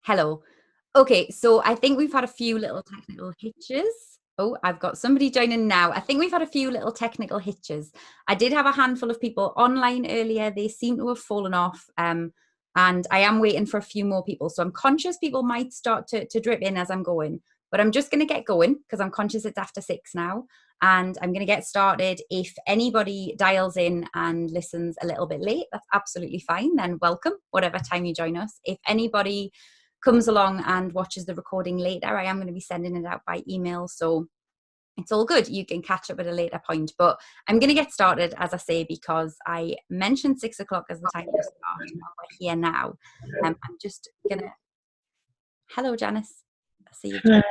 Hello. Okay, so I think we've had a few little technical hitches. Oh, I've got somebody joining now. I think we've had a few little technical hitches. I did have a handful of people online earlier. They seem to have fallen off. And I am waiting for a few more people. So I'm conscious people might start to drip in as I'm going. But I'm just going to get going because I'm conscious it's after 6 now. And I'm going to get started. If anybody dials in and listens a little bit late, that's absolutely fine. Then welcome, whatever time you join us. If anybody comes along and watches the recording later, I am going to be sending it out by email, so it's all good. You can catch up at a later point, but I'm going to get started, as I say, because I mentioned 6 o'clock as the time to start. We're here now. I'm just gonna hello Janice, I see you.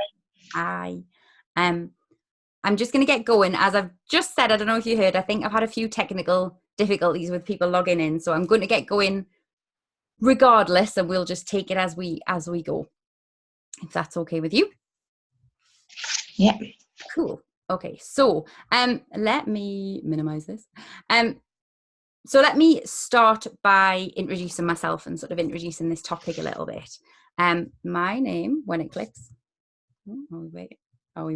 Hi. I'm just going to get going. As I've just said, I don't know if you heard, I think I've had a few technical difficulties with people logging in, so I'm going to get going regardless, and we'll just take it as we go, if that's okay with you. Yeah, cool. Okay, so let me minimize this. So let me start by introducing myself and sort of introducing this topic a little bit. My name, when it clicks, we wait, no,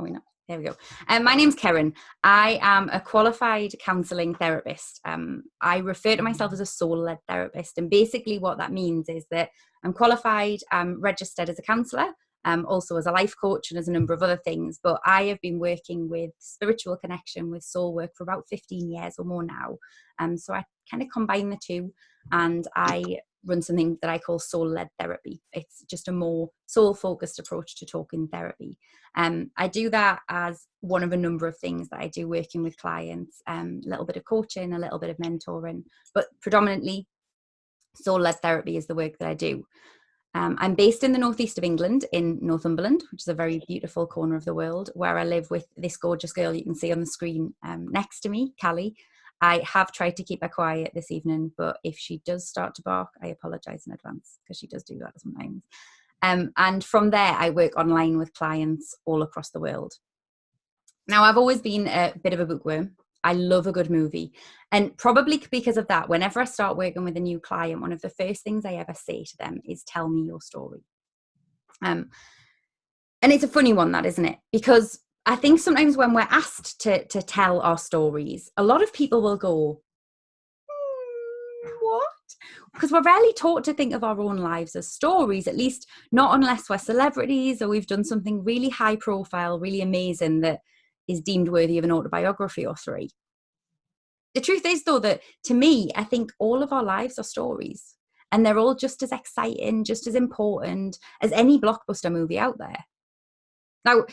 we're not. There we go. My name's Ceryn. I am a qualified counselling therapist. I refer to myself as a soul-led therapist. And basically what that means is that I'm qualified, I'm registered as a counsellor, also as a life coach and as a number of other things. But I have been working with spiritual connection, with soul work for about 15 years or more now. So I kind of combine the two, and I run something that I call soul-led therapy. It's just a more soul-focused approach to talking therapy. I do that as one of a number of things that I do working with clients, a little bit of coaching, a little bit of mentoring, but predominantly soul-led therapy is the work that I do. I'm based in the northeast of England, in Northumberland, which is a very beautiful corner of the world, where I live with this gorgeous girl you can see on the screen next to me, Callie. I have tried to keep her quiet this evening, but if she does start to bark, I apologise in advance, because she does do that sometimes. And from there, I work online with clients all across the world. Now, I've always been a bit of a bookworm. I love a good movie. And probably because of that, whenever I start working with a new client, one of the first things I ever say to them is, tell me your story. And it's a funny one, that, isn't it? Because I think sometimes when we're asked to tell our stories, a lot of people will go, what? Because we're rarely taught to think of our own lives as stories, at least not unless we're celebrities or we've done something really high profile, really amazing that is deemed worthy of an autobiography or 3. The truth is, though, that to me, I think all of our lives are stories, and they're all just as exciting, just as important as any blockbuster movie out there. Now,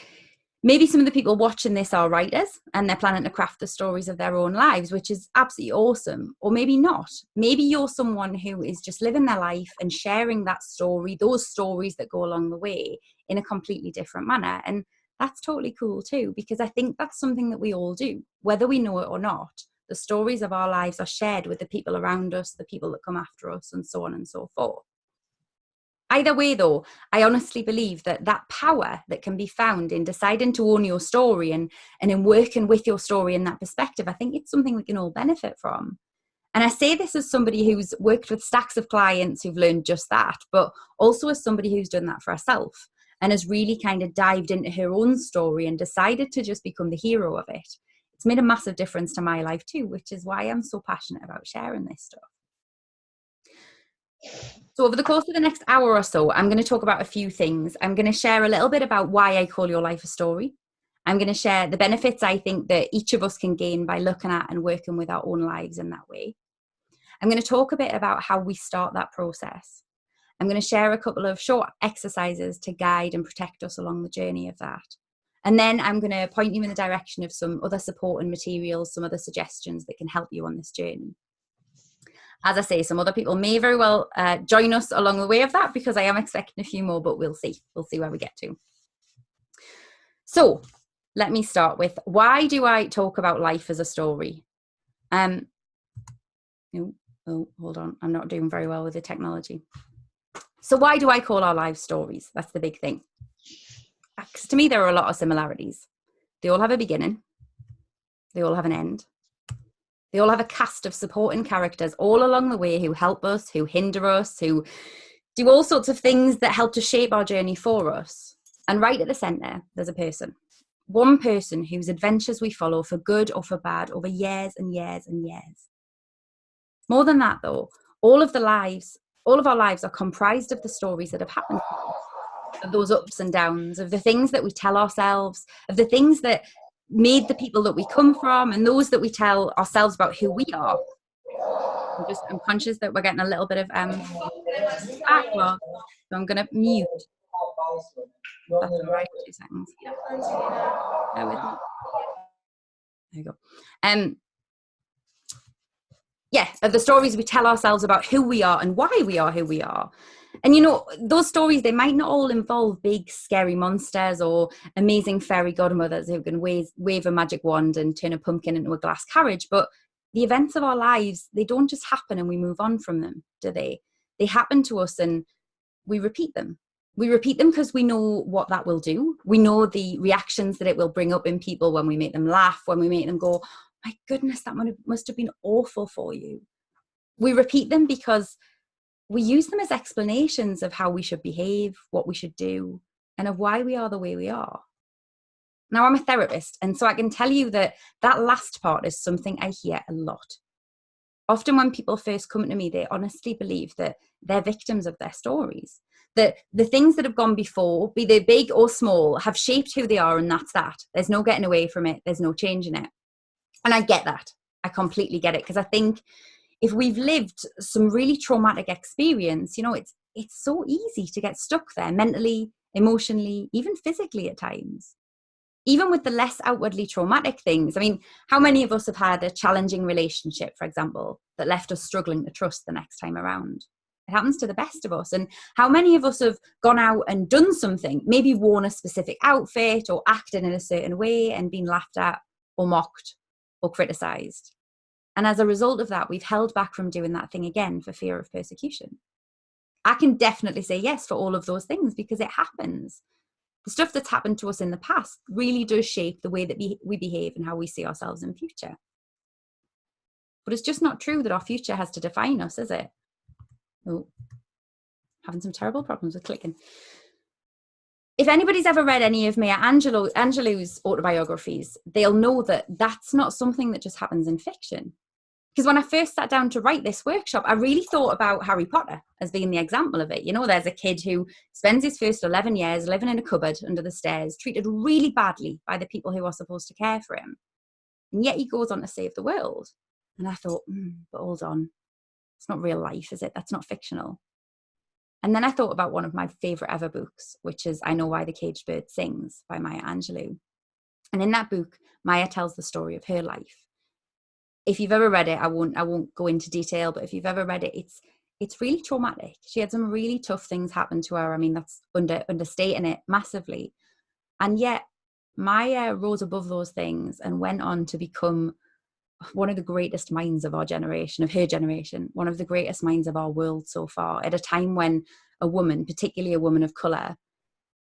maybe some of the people watching this are writers and they're planning to craft the stories of their own lives, which is absolutely awesome. Or maybe not. Maybe you're someone who is just living their life and sharing that story, those stories that go along the way, in a completely different manner. And that's totally cool too, because I think that's something that we all do, whether we know it or not. The stories of our lives are shared with the people around us, the people that come after us, and so on and so forth. Either way, though, I honestly believe that that power that can be found in deciding to own your story and in working with your story in that perspective, I think it's something we can all benefit from. And I say this as somebody who's worked with stacks of clients who've learned just that, but also as somebody who's done that for herself and has really kind of dived into her own story and decided to just become the hero of it. It's made a massive difference to my life too, which is why I'm so passionate about sharing this stuff. So over the course of the next hour or so, I'm going to talk about a few things. I'm going to share a little bit about why I call your life a story. I'm going to share the benefits I think that each of us can gain by looking at and working with our own lives in that way. I'm going to talk a bit about how we start that process. I'm going to share a couple of short exercises to guide and protect us along the journey of that. And then I'm going to point you in the direction of some other support and materials, some other suggestions that can help you on this journey. As I say, some other people may very well join us along the way of that, because I am expecting a few more, but we'll see. We'll see where we get to. So let me start with, why do I talk about life as a story? Oh, hold on. I'm not doing very well with the technology. So why do I call our lives stories? That's the big thing. Because to me, there are a lot of similarities. They all have a beginning. They all have an end. They all have a cast of supporting characters all along the way who help us, who hinder us, who do all sorts of things that help to shape our journey for us. And right at the centre, there's a person. One person whose adventures we follow for good or for bad over years and years and years. More than that, though, all of our lives are comprised of the stories that have happened to us, of those ups and downs, of the things that we tell ourselves, of the things that made the people that we come from, and those that we tell ourselves about who we are. I'm conscious that we're getting a little bit of backlog, so I'm going to mute. That's all right. 2 seconds. Bear with me. There you go. Yeah, of the stories we tell ourselves about who we are and why we are who we are. And you know, those stories, they might not all involve big scary monsters or amazing fairy godmothers who can wave a magic wand and turn a pumpkin into a glass carriage, but the events of our lives, they don't just happen and we move on from them, do they? They happen to us and we repeat them. We repeat them because we know what that will do. We know the reactions that it will bring up in people when we make them laugh, when we make them go, my goodness, that must have been awful for you. We repeat them because we use them as explanations of how we should behave, what we should do, and of why we are the way we are. Now, I'm a therapist, and so I can tell you that last part is something I hear a lot. Often when people first come to me, they honestly believe that they're victims of their stories, that the things that have gone before, be they big or small, have shaped who they are, and that's that. There's no getting away from it. There's no changing it. And I get that. I completely get it, because I think if we've lived some really traumatic experience, you know, it's so easy to get stuck there mentally, emotionally, even physically at times. Even with the less outwardly traumatic things. I mean, how many of us have had a challenging relationship, for example, that left us struggling to trust the next time around? It happens to the best of us. And how many of us have gone out and done something, maybe worn a specific outfit or acted in a certain way and been laughed at or mocked or criticized? And as a result of that, we've held back from doing that thing again for fear of persecution. I can definitely say yes for all of those things, because it happens. The stuff that's happened to us in the past really does shape the way that we behave and how we see ourselves in future. But it's just not true that our future has to define us, is it? Oh, having some terrible problems with clicking. If anybody's ever read any of Maya Angelou's autobiographies, they'll know that that's not something that just happens in fiction. Because when I first sat down to write this workshop, I really thought about Harry Potter as being the example of it. You know, there's a kid who spends his first 11 years living in a cupboard under the stairs, treated really badly by the people who are supposed to care for him. And yet he goes on to save the world. And I thought, but hold on, it's not real life, is it? That's not fictional. And then I thought about one of my favorite ever books, which is I Know Why the Caged Bird Sings by Maya Angelou. And in that book, Maya tells the story of her life. If you've ever read it, I won't go into detail, but if you've ever read it, it's really traumatic. She had some really tough things happen to her. I mean, that's understating it massively. And yet Maya rose above those things and went on to become one of the greatest minds of our generation, of her generation, one of the greatest minds of our world so far, at a time when a woman, particularly a woman of colour,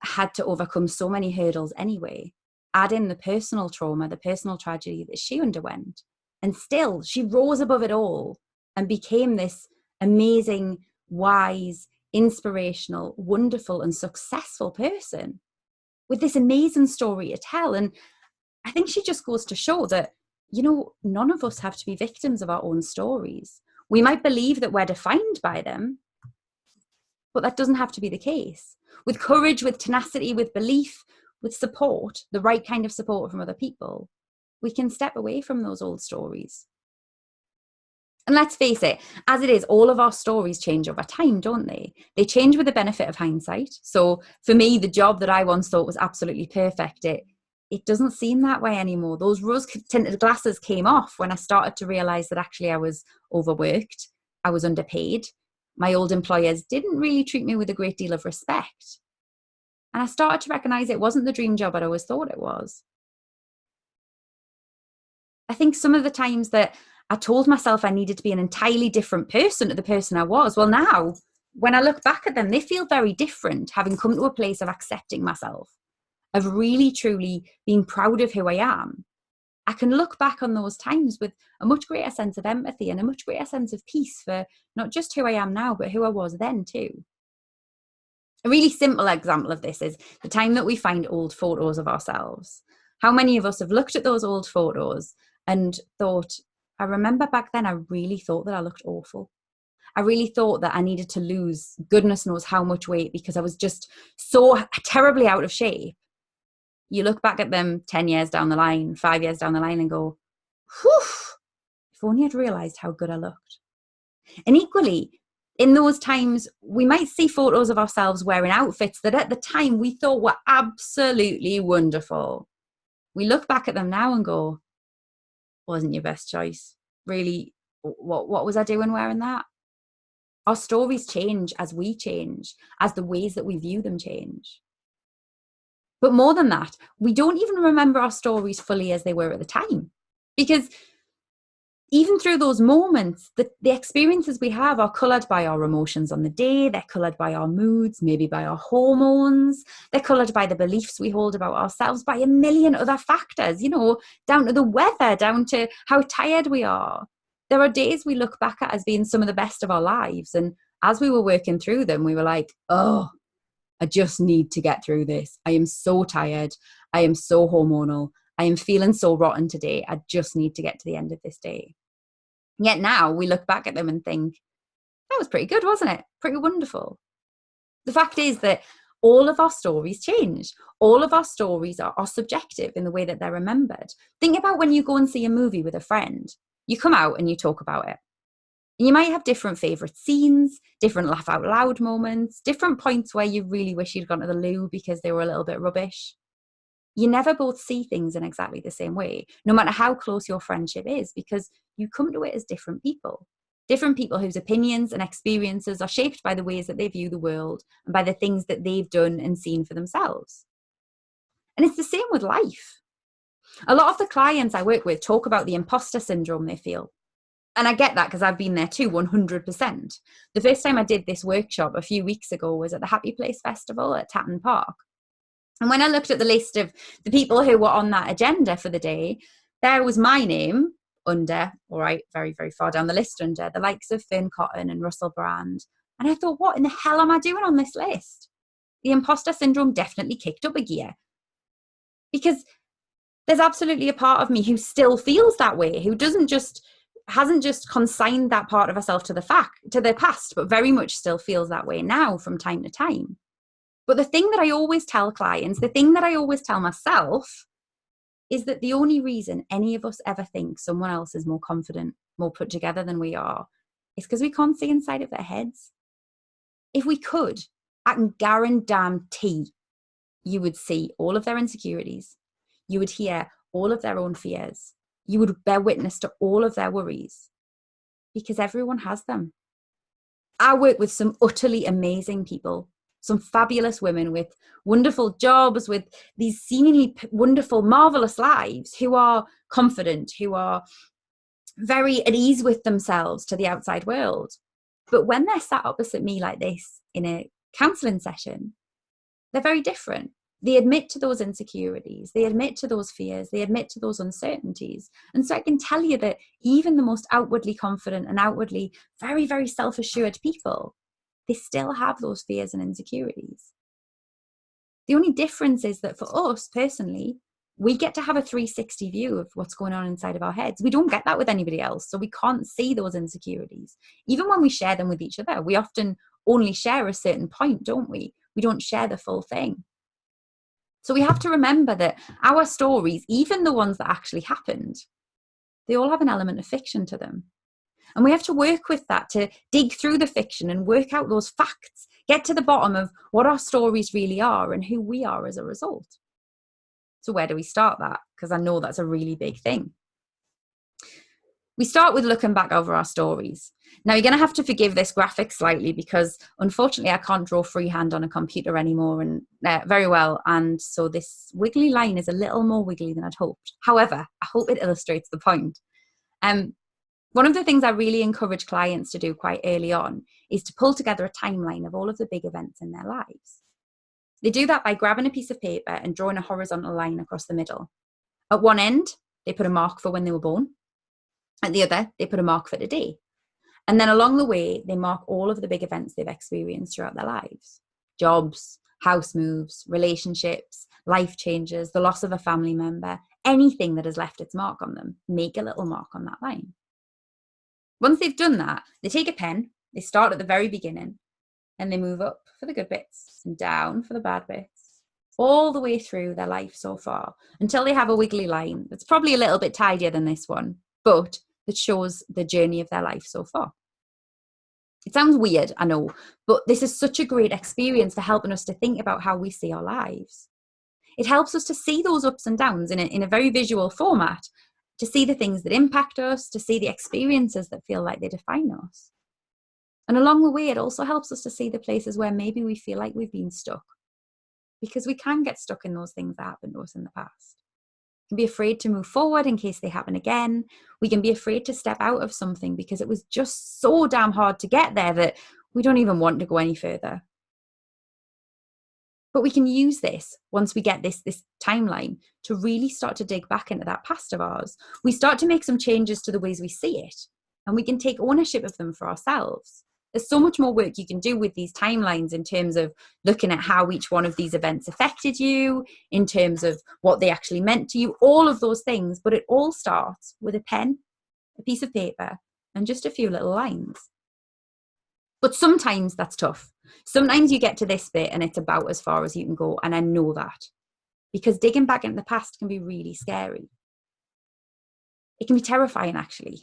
had to overcome so many hurdles anyway. Add in the personal trauma, the personal tragedy that she underwent. And still, she rose above it all and became this amazing, wise, inspirational, wonderful, and successful person with this amazing story to tell. And I think she just goes to show that, you know, none of us have to be victims of our own stories. We might believe that we're defined by them, but that doesn't have to be the case. With courage, with tenacity, with belief, with support, the right kind of support from other people, we can step away from those old stories. And let's face it, as it is, all of our stories change over time, don't they? They change with the benefit of hindsight. So for me, the job that I once thought was absolutely perfect, it doesn't seem that way anymore. Those rose-tinted glasses came off when I started to realize that actually I was overworked, I was underpaid. My old employers didn't really treat me with a great deal of respect. And I started to recognize it wasn't the dream job I'd always thought it was. I think some of the times that I told myself I needed to be an entirely different person to the person I was, well, now, when I look back at them, they feel very different, having come to a place of accepting myself, of really, truly being proud of who I am. I can look back on those times with a much greater sense of empathy and a much greater sense of peace for not just who I am now, but who I was then too. A really simple example of this is the time that we find old photos of ourselves. How many of us have looked at those old photos and thought, I remember back then I really thought that I looked awful. I really thought that I needed to lose goodness knows how much weight because I was just so terribly out of shape. You look back at them 10 years down the line, 5 years down the line and go, whew, if only I'd realized how good I looked. And equally, in those times, we might see photos of ourselves wearing outfits that at the time we thought were absolutely wonderful. We look back at them now and go, wasn't your best choice. Really, what was I doing wearing that? Our stories change as we change, as the ways that we view them change. But more than that, we don't even remember our stories fully as they were at the time. Because even through those moments, the experiences we have are coloured by our emotions on the day, they're coloured by our moods, maybe by our hormones, they're coloured by the beliefs we hold about ourselves, by a million other factors, down to the weather, down to how tired we are. There are days we look back at as being some of the best of our lives. And as we were working through them, we were like, oh, I just need to get through this. I am so tired. I am so hormonal. I am feeling so rotten today. I just need to get to the end of this day. Yet now we look back at them and think, that was pretty good, wasn't it? Pretty wonderful. The fact is that all of our stories change. All of our stories are subjective in the way that they're remembered. Think about when you go and see a movie with a friend. You come out and you talk about it. And you might have different favourite scenes, different laugh out loud moments, different points where you really wish you'd gone to the loo because they were a little bit rubbish. You never both see things in exactly the same way, no matter how close your friendship is, because you come to it as different people whose opinions and experiences are shaped by the ways that they view the world and by the things that they've done and seen for themselves. And it's the same with life. A lot of the clients I work with talk about the imposter syndrome they feel. And I get that because I've been there too, 100%. The first time I did this workshop a few weeks ago was at the Happy Place Festival at Tatton Park. And when I looked at the list of the people who were on that agenda for the day, there was my name under, all right, very, very far down the list under, the likes of Fern Cotton and Russell Brand. And I thought, what in the hell am I doing on this list? The imposter syndrome definitely kicked up a gear. Because there's absolutely a part of me who still feels that way, who hasn't just consigned that part of herself to the past, but very much still feels that way now from time to time. But the thing that I always tell clients, the thing that I always tell myself, is that the only reason any of us ever think someone else is more confident, more put together than we are, is because we can't see inside of their heads. If we could, I can guarantee you would see all of their insecurities. You would hear all of their own fears. You would bear witness to all of their worries, because everyone has them. I work with some utterly amazing people, some fabulous women with wonderful jobs, with these seemingly wonderful, marvelous lives, who are confident, who are very at ease with themselves to the outside world. But when they're sat opposite me like this in a counselling session, they're very different. They admit to those insecurities, they admit to those fears, they admit to those uncertainties. And so I can tell you that even the most outwardly confident and outwardly very, very self-assured people, they still have those fears and insecurities. The only difference is that for us personally, we get to have a 360 view of what's going on inside of our heads. We don't get that with anybody else, so we can't see those insecurities. Even when we share them with each other, we often only share a certain point, don't we? We don't share the full thing. So we have to remember that our stories, even the ones that actually happened, they all have an element of fiction to them. And we have to work with that to dig through the fiction and work out those facts, get to the bottom of what our stories really are and who we are as a result. So where do we start that? Because I know that's a really big thing. We start with looking back over our stories. Now, you're going to have to forgive this graphic slightly because, unfortunately, I can't draw freehand on a computer anymore and very well. And so this wiggly line is a little more wiggly than I'd hoped. However, I hope it illustrates the point. One of the things I really encourage clients to do quite early on is to pull together a timeline of all of the big events in their lives. They do that by grabbing a piece of paper and drawing a horizontal line across the middle. At one end, they put a mark for when they were born. At the other, they put a mark for today. And then along the way, they mark all of the big events they've experienced throughout their lives. jobs, house moves, relationships, life changes, the loss of a family member, anything that has left its mark on them, make a little mark on that line. Once they've done that, they take a pen, they start at the very beginning, and they move up for the good bits and down for the bad bits, all the way through their life so far, until they have a wiggly line that's probably a little bit tidier than this one, but that shows the journey of their life so far. It sounds weird, I know, but this is such a great experience for helping us to think about how we see our lives. It helps us to see those ups and downs in a very visual format, to see the things that impact us, to see the experiences that feel like they define us. And along the way, it also helps us to see the places where maybe we feel like we've been stuck, because we can get stuck in those things that happened to us in the past. We can be afraid to move forward in case they happen again. We can be afraid to step out of something because it was just so damn hard to get there that we don't even want to go any further. But we can use this, once we get this timeline, to really start to dig back into that past of ours. We start to make some changes to the ways we see it, and we can take ownership of them for ourselves. There's so much more work you can do with these timelines in terms of looking at how each one of these events affected you, in terms of what they actually meant to you, all of those things. But it all starts with a pen, a piece of paper, and just a few little lines. But sometimes that's tough. Sometimes you get to this bit and it's about as far as you can go. And I know that, because digging back into the past can be really scary. It can be terrifying, actually.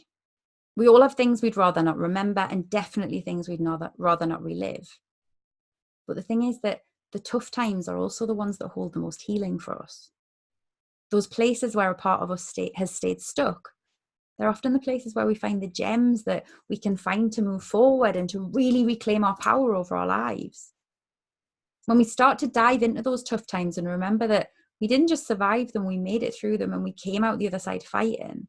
We all have things we'd rather not remember, and definitely things we'd rather not relive. But the thing is that the tough times are also the ones that hold the most healing for us. Those places where a part of us has stayed stuck, they're often the places where we find the gems that we can find to move forward and to really reclaim our power over our lives. When we start to dive into those tough times and remember that we didn't just survive them, we made it through them and we came out the other side fighting,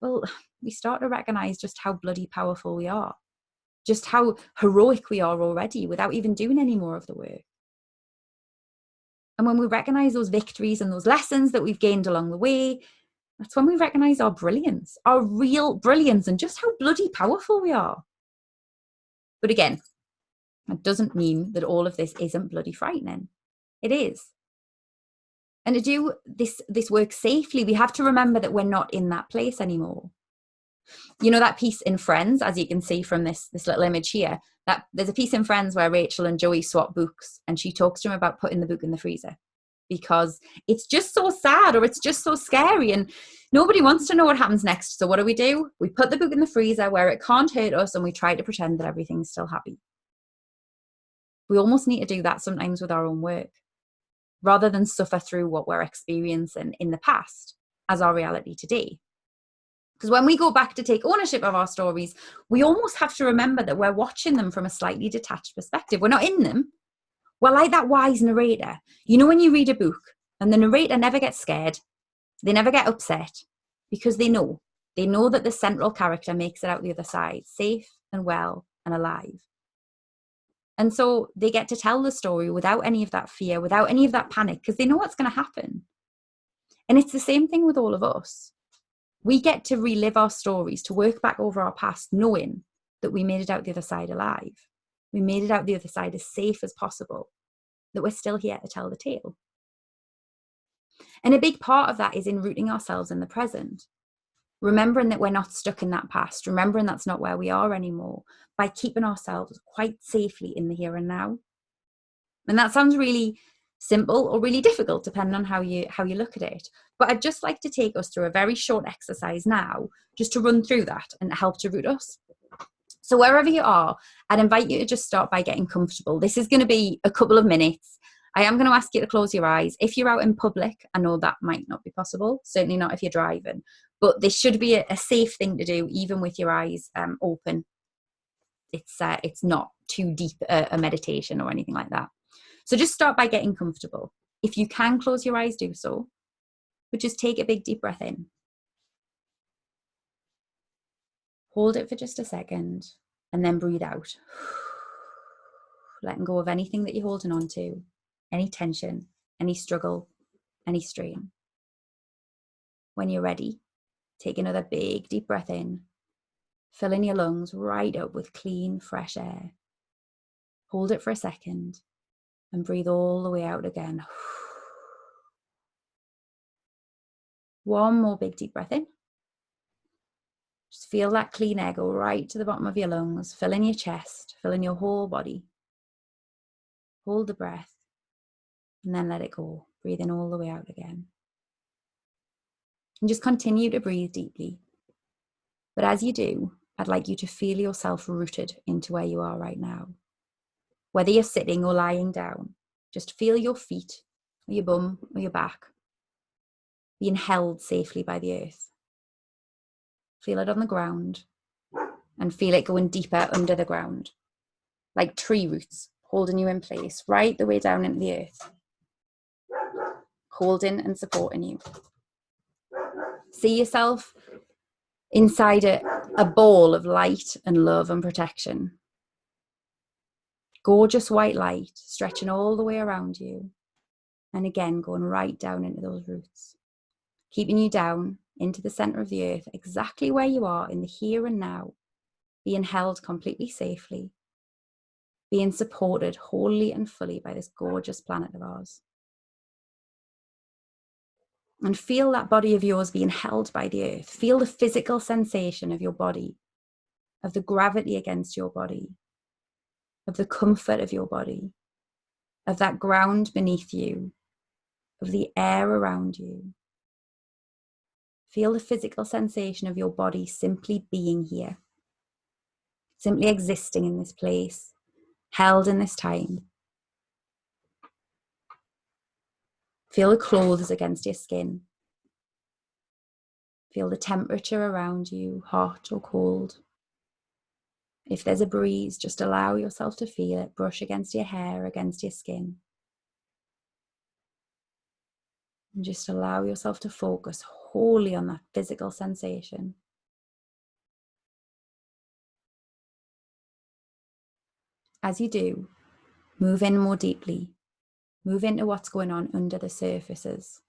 well, we start to recognize just how bloody powerful we are, just how heroic we are already without even doing any more of the work. And when we recognize those victories and those lessons that we've gained along the way, that's when we recognize our brilliance, our real brilliance, and just how bloody powerful we are. But again, that doesn't mean that all of this isn't bloody frightening. It is. And to do this work safely, we have to remember that we're not in that place anymore. You know that piece in Friends, as you can see from this little image here, that there's a piece in Friends where Rachel and Joey swap books, and she talks to him about putting the book in the freezer because it's just so sad or it's just so scary and nobody wants to know what happens next. So what do? We put the book in the freezer where it can't hurt us, and we try to pretend that everything's still happy. We almost need to do that sometimes with our own work, rather than suffer through what we're experiencing in the past as our reality today. Because when we go back to take ownership of our stories, we almost have to remember that we're watching them from a slightly detached perspective. We're not in them. We're like that wise narrator. You know, when you read a book and the narrator never gets scared, they never get upset, because they know that the central character makes it out the other side, safe and well and alive. And so they get to tell the story without any of that fear, without any of that panic, because they know what's going to happen. And it's the same thing with all of us. We get to relive our stories, to work back over our past, knowing that we made it out the other side alive. We made it out the other side as safe as possible, that we're still here to tell the tale. And a big part of that is in rooting ourselves in the present, remembering that we're not stuck in that past, remembering that's not where we are anymore, by keeping ourselves quite safely in the here and now. And that sounds really simple or really difficult, depending on how you look at it. But I'd just like to take us through a very short exercise now, just to run through that and help to root us. So wherever you are, I'd invite you to just start by getting comfortable. This is going to be a couple of minutes. I am going to ask you to close your eyes. If you're out in public, I know that might not be possible, certainly not if you're driving, but this should be a safe thing to do, even with your eyes open. It's not too deep a meditation or anything like that. So just start by getting comfortable. If you can close your eyes, do so, but just take a big deep breath in. Hold it for just a second and then breathe out. Letting go of anything that you're holding on to, any tension, any struggle, any strain. When you're ready, take another big deep breath in, filling your lungs right up with clean, fresh air. Hold it for a second And breathe all the way out again. One more big deep breath in. Just feel that clean air go right to the bottom of your lungs, filling your chest, filling your whole body. Hold the breath and then let it go. Breathe in all the way out again. And just continue to breathe deeply. But as you do, I'd like you to feel yourself rooted into where you are right now. Whether you're sitting or lying down, just feel your feet or your bum or your back being held safely by the earth. Feel it on the ground and feel it going deeper under the ground, like tree roots holding you in place right the way down into the earth, holding and supporting you. See yourself inside a ball of light and love and protection. Gorgeous white light stretching all the way around you, and again going right down into those roots, keeping you down into the center of the earth, exactly where you are in the here and now, being held completely safely, being supported wholly and fully by this gorgeous planet of ours. And feel that body of yours being held by the earth. Feel the physical sensation of your body, of the gravity against your body, of the comfort of your body, of that ground beneath you, of the air around you. Feel the physical sensation of your body simply being here, simply existing in this place, held in this time. Feel the clothes against your skin. Feel the temperature around you, hot or cold. If there's a breeze, just allow yourself to feel it brush against your hair, against your skin. And just allow yourself to focus wholly on that physical sensation. As you do, move in more deeply. Move into what's going on under the surfaces.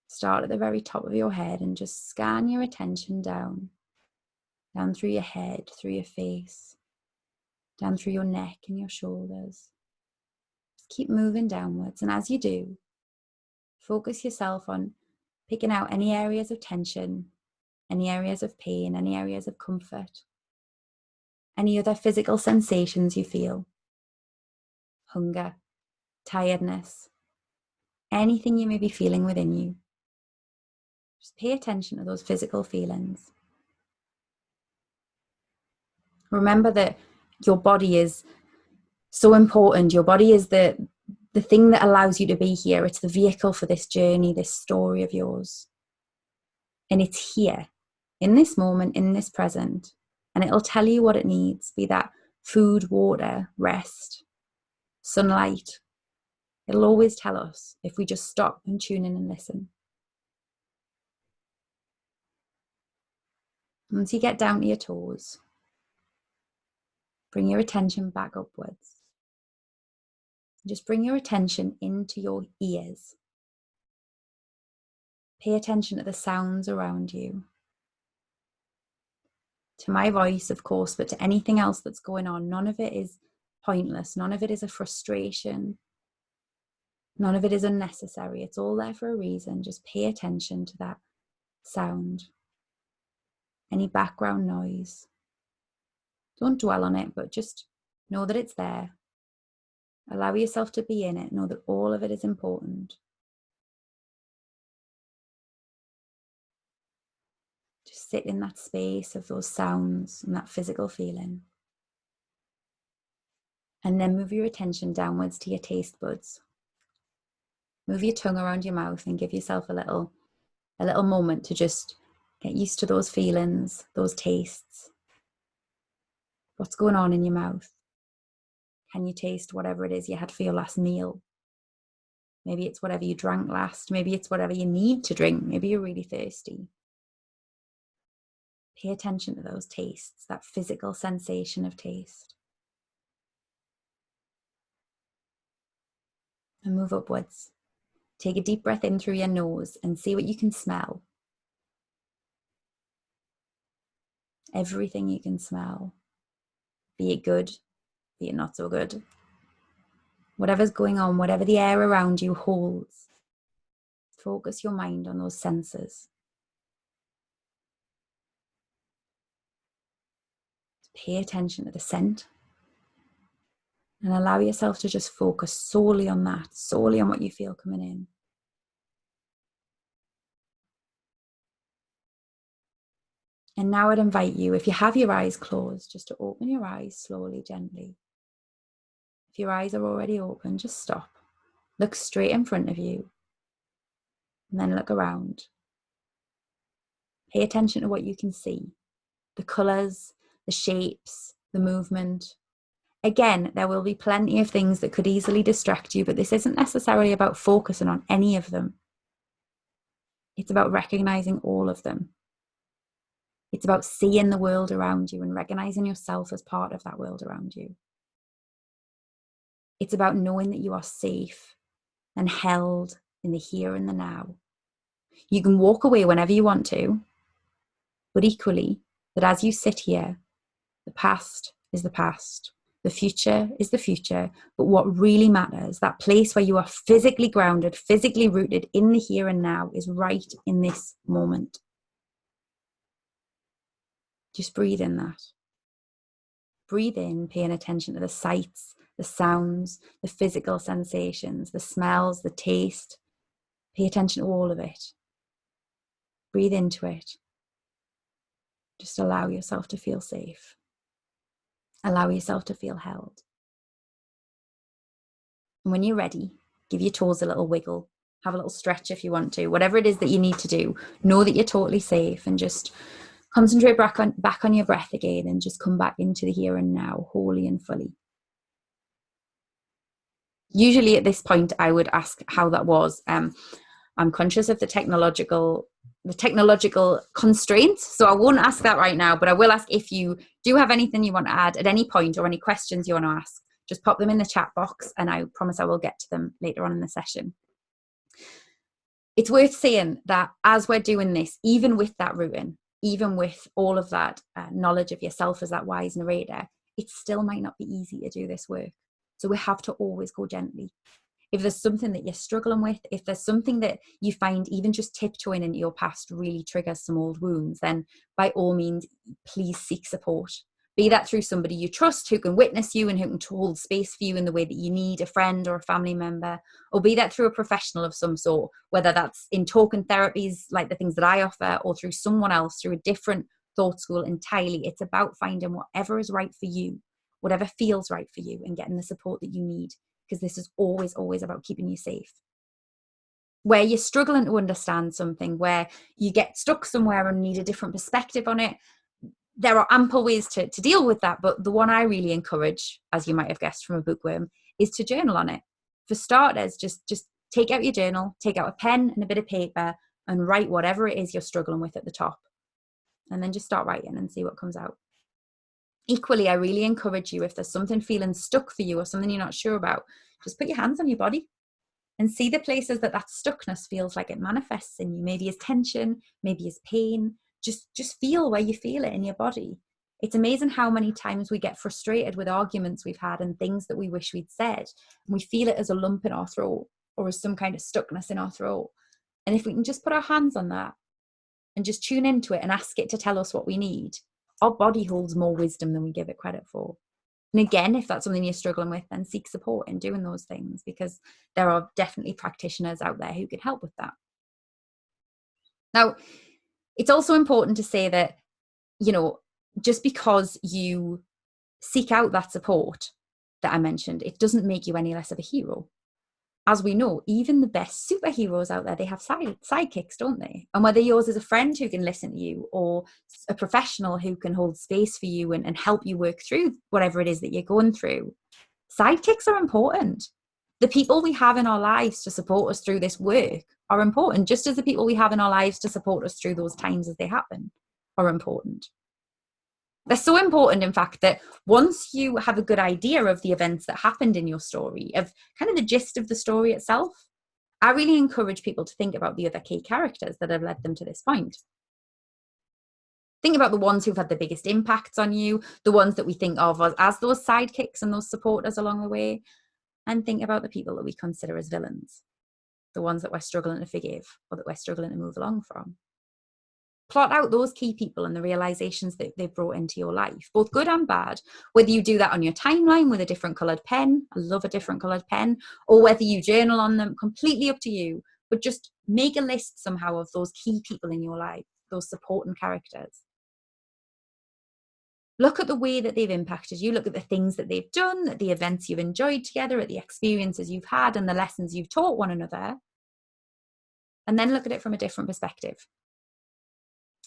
Start at the very top of your head and just scan your attention down through your head, through your face, down through your neck and your shoulders. Just keep moving downwards. And as you do, focus yourself on picking out any areas of tension, any areas of pain, any areas of comfort, any other physical sensations you feel. Hunger, tiredness, anything you may be feeling within you. Just pay attention to those physical feelings. Remember that your body is so important. Your body is the thing that allows you to be here. It's the vehicle for this journey, this story of yours. And it's here, in this moment, in this present. And it'll tell you what it needs, be that food, water, rest, sunlight. It'll always tell us if we just stop and tune in and listen. Once you get down to your toes, bring your attention back upwards. Just bring your attention into your ears. Pay attention to the sounds around you. To my voice, of course, but to anything else that's going on. None of it is pointless. None of it is a frustration. None of it is unnecessary. It's all there for a reason. Just pay attention to that sound. Any background noise. Don't dwell on it, but just know that it's there. Allow yourself to be in it. Know that all of it is important. Just sit in that space of those sounds and that physical feeling. And then move your attention downwards to your taste buds. Move your tongue around your mouth and give yourself a little moment to just get used to those feelings, those tastes. What's going on in your mouth? Can you taste whatever it is you had for your last meal? Maybe it's whatever you drank last. Maybe it's whatever you need to drink. Maybe you're really thirsty. Pay attention to those tastes, that physical sensation of taste. And move upwards. Take a deep breath in through your nose and see what you can smell. Everything you can smell. Be it good, be it not so good. whatever's going on, whatever the air around you holds. Focus your mind on those senses. Pay attention to the scent. And allow yourself to just focus solely on that, solely on what you feel coming in. And now I'd invite you, if you have your eyes closed, just to open your eyes slowly, gently. If your eyes are already open, just stop. Look straight in front of you. And then look around. Pay attention to what you can see. The colours, the shapes, the movement. Again, there will be plenty of things that could easily distract you, but this isn't necessarily about focusing on any of them. It's about recognizing all of them. It's about seeing the world around you and recognizing yourself as part of that world around you. It's about knowing that you are safe and held in the here and the now. You can walk away whenever you want to, but equally, that as you sit here, the past is the past. The future is the future, but what really matters, that place where you are physically grounded, physically rooted in the here and now, is right in this moment. Just breathe in that. Breathe in, paying attention to the sights, the sounds, the physical sensations, the smells, the taste. Pay attention to all of it. Breathe into it. Just allow yourself to feel safe. Allow yourself to feel held. And when you're ready, give your toes a little wiggle. Have a little stretch if you want to. Whatever it is that you need to do, know that you're totally safe, and just concentrate back on your breath again, and just come back into the here and now, wholly and fully. Usually at this point, I would ask how that was. I'm conscious of the technological constraints, so I won't ask that right now, but I will ask if you do have anything you want to add at any point, or any questions you want to ask. Just pop them in the chat box, and I promise I will get to them later on in the session. It's worth saying that as we're doing this, even with that rooting, even with all of that knowledge of yourself as that wise narrator, it still might not be easy to do this work. So we have to always go gently. If there's something that you're struggling with, if there's something that you find even just tiptoeing into your past really triggers some old wounds, then by all means, please seek support. Be that through somebody you trust who can witness you and who can hold space for you in the way that you need, a friend or a family member, or be that through a professional of some sort, whether that's in talking therapies like the things that I offer, or through someone else, through a different thought school entirely. It's about finding whatever is right for you, whatever feels right for you, and getting the support that you need, because this is always, always about keeping you safe. Where you're struggling to understand something, where you get stuck somewhere and need a different perspective on it, there are ample ways to deal with that, but the one I really encourage, as you might have guessed from a bookworm, is to journal on it. For starters, just take out your journal, take out a pen and a bit of paper, and write whatever it is you're struggling with at the top. And then just start writing and see what comes out. Equally, I really encourage you, if there's something feeling stuck for you or something you're not sure about, just put your hands on your body and see the places that stuckness feels like it manifests in you. Maybe as tension, maybe as pain. Just feel where you feel it in your body. It's amazing how many times we get frustrated with arguments we've had and things that we wish we'd said, and we feel it as a lump in our throat or as some kind of stuckness in our throat. And if we can just put our hands on that and just tune into it and ask it to tell us what we need, our body holds more wisdom than we give it credit for. And again, if that's something you're struggling with, then seek support in doing those things, because there are definitely practitioners out there who can help with that. Now, it's also important to say that, just because you seek out that support that I mentioned, it doesn't make you any less of a hero. As we know, even the best superheroes out there, they have sidekicks, don't they? And whether yours is a friend who can listen to you, or a professional who can hold space for you and help you work through whatever it is that you're going through, sidekicks are important. The people we have in our lives to support us through this work are important, just as the people we have in our lives to support us through those times as they happen are important. They're so important, in fact, that once you have a good idea of the events that happened in your story, of kind of the gist of the story itself, I really encourage people to think about the other key characters that have led them to this point. Think about the ones who've had the biggest impacts on you, the ones that we think of as those sidekicks and those supporters along the way. and think about the people that we consider as villains, the ones that we're struggling to forgive or that we're struggling to move along from. Plot out those key people and the realizations that they've brought into your life, both good and bad, whether you do that on your timeline with a different coloured pen, I love a different coloured pen, or whether you journal on them, completely up to you, but just make a list somehow of those key people in your life, those supporting characters. Look at the way that they've impacted you, look at the things that they've done, at the events you've enjoyed together, at the experiences you've had and the lessons you've taught one another, and then look at it from a different perspective.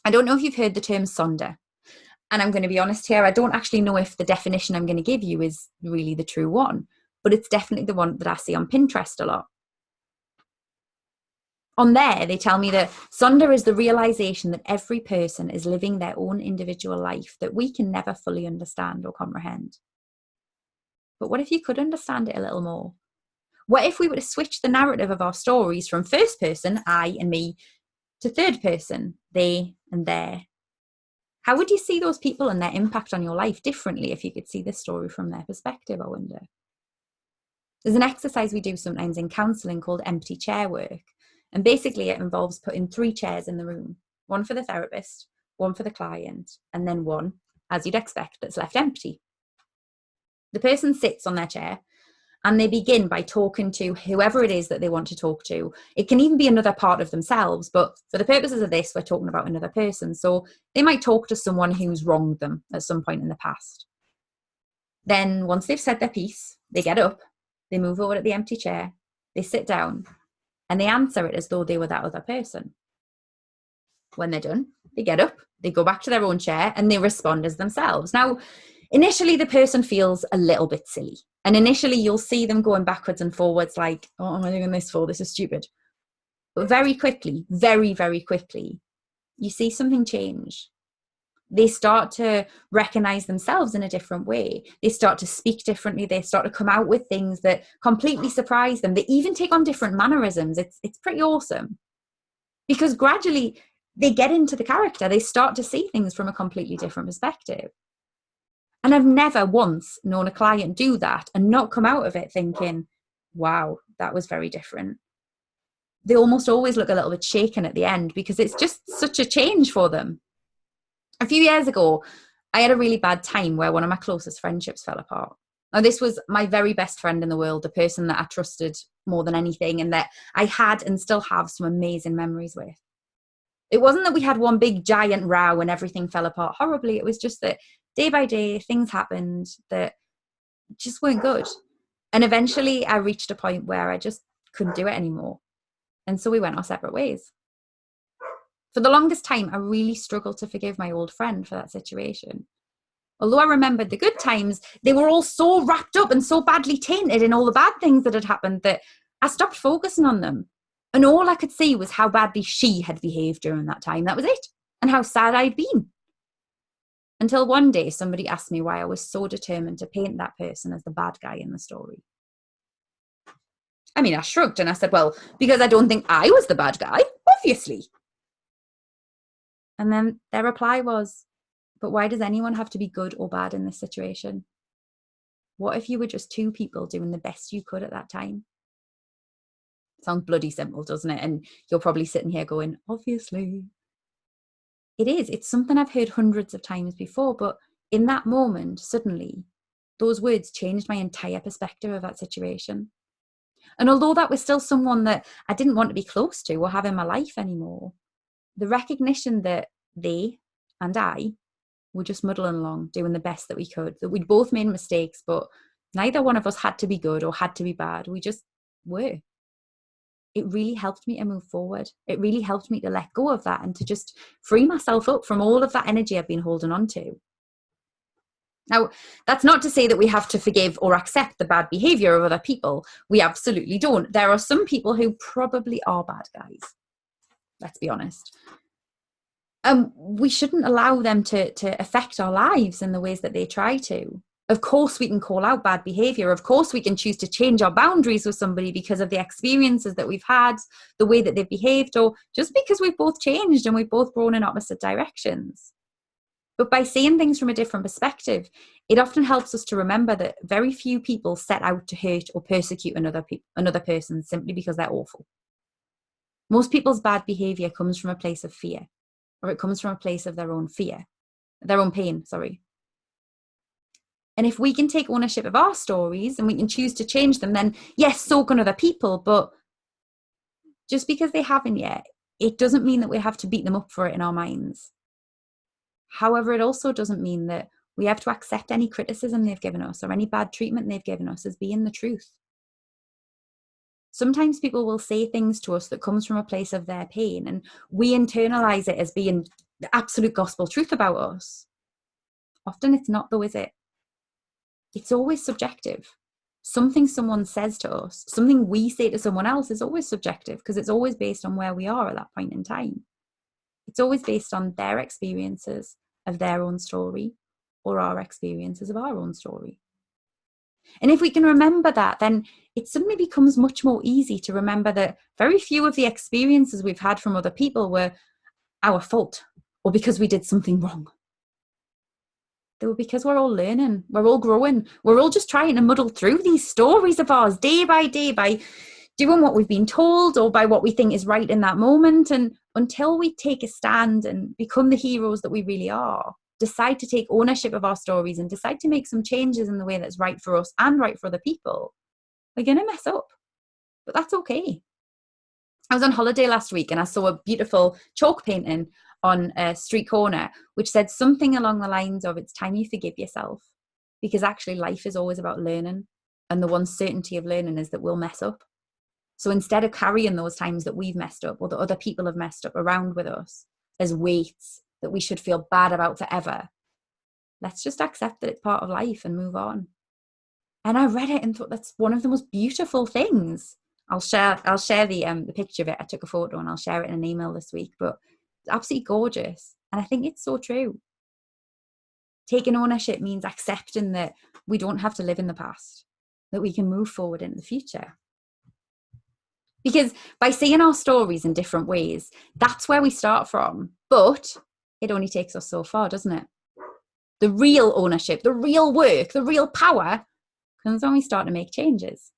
I don't know if you've heard the term sonder, and I'm going to be honest here, I don't actually know if the definition I'm going to give you is really the true one, but it's definitely the one that I see on Pinterest a lot. On there, they tell me that sonder is the realization that every person is living their own individual life that we can never fully understand or comprehend. But what if you could understand it a little more? What if we were to switch the narrative of our stories from first person, I and me, to third person, they and their? How would you see those people and their impact on your life differently if you could see the story from their perspective, I wonder? There's an exercise we do sometimes in counselling called empty chair work. And basically it involves putting 3 chairs in the room, one for the therapist, one for the client, and then one, as you'd expect, that's left empty. The person sits on their chair and they begin by talking to whoever it is that they want to talk to. It can even be another part of themselves, but for the purposes of this, we're talking about another person. So they might talk to someone who's wronged them at some point in the past. Then once they've said their piece, they get up, they move over to the empty chair, they sit down, and they answer it as though they were that other person. When they're done, they get up, they go back to their own chair, and they respond as themselves. Now, initially, the person feels a little bit silly. And initially, you'll see them going backwards and forwards like, oh, am I doing this for? This is stupid. But very quickly, very, very quickly, you see something change. They start to recognize themselves in a different way. They start to speak differently. They start to come out with things that completely surprise them. They even take on different mannerisms. It's pretty awesome. Because gradually, they get into the character. They start to see things from a completely different perspective. And I've never once known a client do that and not come out of it thinking, wow, that was very different. They almost always look a little bit shaken at the end because it's just such a change for them. A few years ago, I had a really bad time where one of my closest friendships fell apart. Now, this was my very best friend in the world, the person that I trusted more than anything and that I had and still have some amazing memories with. It wasn't that we had one big giant row and everything fell apart horribly. It was just that day by day, things happened that just weren't good. And eventually I reached a point where I just couldn't do it anymore. And so we went our separate ways. For the longest time, I really struggled to forgive my old friend for that situation. Although I remembered the good times, they were all so wrapped up and so badly tainted in all the bad things that had happened that I stopped focusing on them. And all I could see was how badly she had behaved during that time. That was it. And how sad I'd been. Until one day, somebody asked me why I was so determined to paint that person as the bad guy in the story. I mean, I shrugged and I said, well, because I don't think I was the bad guy, obviously. And then their reply was, but why does anyone have to be good or bad in this situation? What if you were just 2 people doing the best you could at that time? Sounds bloody simple, doesn't it? And you're probably sitting here going, obviously. It is. It's something I've heard hundreds of times before, but in that moment, suddenly, those words changed my entire perspective of that situation. And although that was still someone that I didn't want to be close to or have in my life anymore, the recognition that they and I were just muddling along, doing the best that we could, that we'd both made mistakes, but neither one of us had to be good or had to be bad. We just were. It really helped me to move forward. It really helped me to let go of that and to just free myself up from all of that energy I've been holding on to. Now, that's not to say that we have to forgive or accept the bad behavior of other people. We absolutely don't. There are some people who probably are bad guys. Let's be honest. We shouldn't allow them to affect our lives in the ways that they try to. Of course, we can call out bad behavior. Of course, we can choose to change our boundaries with somebody because of the experiences that we've had, the way that they've behaved, or just because we've both changed and we've both grown in opposite directions. But by seeing things from a different perspective, it often helps us to remember that very few people set out to hurt or persecute another person simply because they're awful. Most people's bad behavior comes from a place of fear, or it comes from a place of their own pain, sorry. And if we can take ownership of our stories and we can choose to change them, then yes, so can other people. But just because they haven't yet, it doesn't mean that we have to beat them up for it in our minds. However, it also doesn't mean that we have to accept any criticism they've given us or any bad treatment they've given us as being the truth. Sometimes people will say things to us that comes from a place of their pain, and we internalize it as being the absolute gospel truth about us. Often it's not, though, is it? It's always subjective. Something someone says to us, something we say to someone else is always subjective because it's always based on where we are at that point in time. It's always based on their experiences of their own story or our experiences of our own story. And if we can remember that, then it suddenly becomes much more easy to remember that very few of the experiences we've had from other people were our fault or because we did something wrong. They were because we're all learning, we're all growing, we're all just trying to muddle through these stories of ours day by day by doing what we've been told or by what we think is right in that moment. And until we take a stand and become the heroes that we really are, decide to take ownership of our stories and decide to make some changes in the way that's right for us and right for other people, we're going to mess up. But that's okay. I was on holiday last week and I saw a beautiful chalk painting on a street corner, which said something along the lines of, it's time you forgive yourself, because actually life is always about learning. And the one certainty of learning is that we'll mess up. So instead of carrying those times that we've messed up or that other people have messed up around with us as weights that we should feel bad about forever, let's just accept that it's part of life and move on. And I read it and thought that's one of the most beautiful things. I'll share the picture of it. I took a photo and I'll share it in an email this week, but it's absolutely gorgeous. And I think it's so true. Taking ownership means accepting that we don't have to live in the past, that we can move forward into the future. Because by seeing our stories in different ways, that's where we start from. But it only takes us so far, doesn't it? The real ownership, the real work, the real power comes when we start to make changes.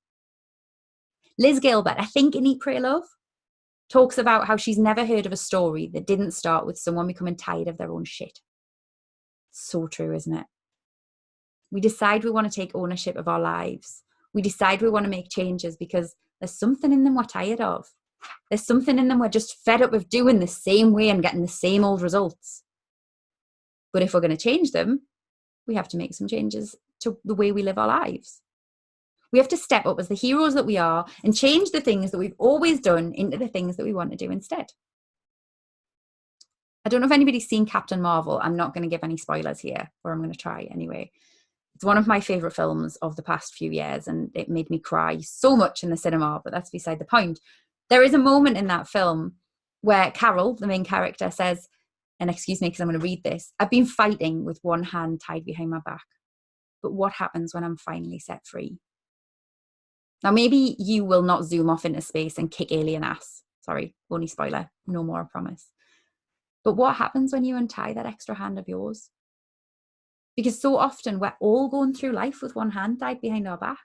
Liz Gilbert, I think in Eat, Pray, Love, talks about how she's never heard of a story that didn't start with someone becoming tired of their own shit. So true, isn't it? We decide we want to take ownership of our lives. We decide we want to make changes because there's something in them we're tired of. There's something in them we're just fed up with doing the same way and getting the same old results. But if we're going to change them, we have to make some changes to the way we live our lives. We have to step up as the heroes that we are and change the things that we've always done into the things that we want to do instead. I don't know if anybody's seen Captain Marvel. I'm not going to give any spoilers here, or I'm going to try anyway. It's one of my favourite films of the past few years, and it made me cry so much in the cinema, but that's beside the point. There is a moment in that film where Carol, the main character, says, and excuse me because I'm going to read this, I've been fighting with one hand tied behind my back, but what happens when I'm finally set free? Now, maybe you will not zoom off into space and kick alien ass. Sorry, only spoiler. No more, I promise. But what happens when you untie that extra hand of yours? Because so often we're all going through life with one hand tied behind our back.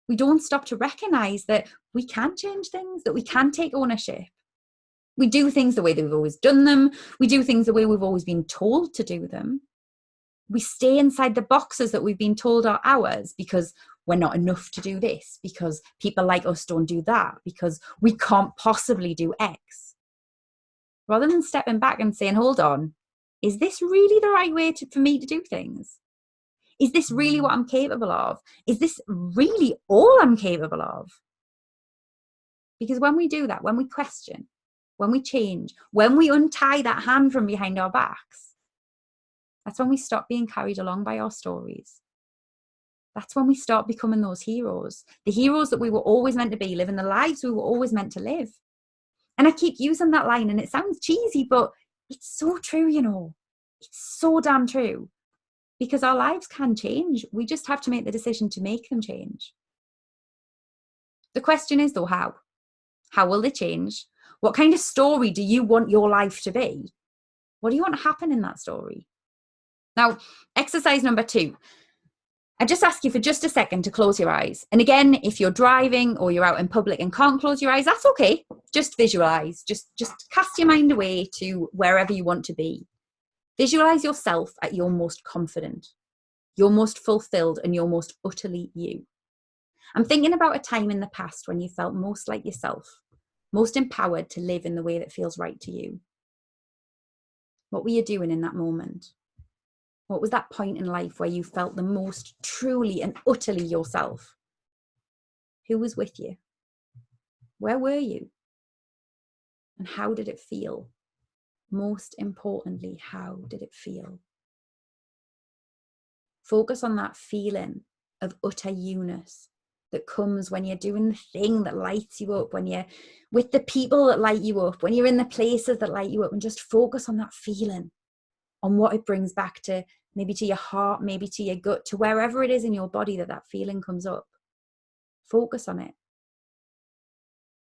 We don't stop to recognize that we can change things, that we can take ownership. We do things the way that we've always done them. We do things the way we've always been told to do them. We stay inside the boxes that we've been told are ours because we're not enough to do this, because people like us don't do that, because we can't possibly do X. Rather than stepping back and saying, hold on, is this really the right way for me to do things? Is this really what I'm capable of? Is this really all I'm capable of? Because when we do that, when we question, when we change, when we untie that hand from behind our backs, that's when we stop being carried along by our stories. That's when we start becoming those heroes, the heroes that we were always meant to be, living the lives we were always meant to live. And I keep using that line and it sounds cheesy, but it's so true, you know. It's so damn true. Because our lives can change. We just have to make the decision to make them change. The question is, though, how? How will they change? What kind of story do you want your life to be? What do you want to happen in that story? Now, exercise number 2. I just ask you for just a second to close your eyes. And again, if you're driving or you're out in public and can't close your eyes, that's okay. Just visualize. Just cast your mind away to wherever you want to be. Visualize yourself at your most confident, your most fulfilled, and your most utterly you. I'm thinking about a time in the past when you felt most like yourself, most empowered to live in the way that feels right to you. What were you doing in that moment? What was that point in life where you felt the most truly and utterly yourself? Who was with you? Where were you? And how did it feel? Most importantly, how did it feel? Focus on that feeling of utter you-ness that comes when you're doing the thing that lights you up, when you're with the people that light you up, when you're in the places that light you up, and just focus on that feeling, on what it brings back to, maybe to your heart, maybe to your gut, to wherever it is in your body that feeling comes up. Focus on it.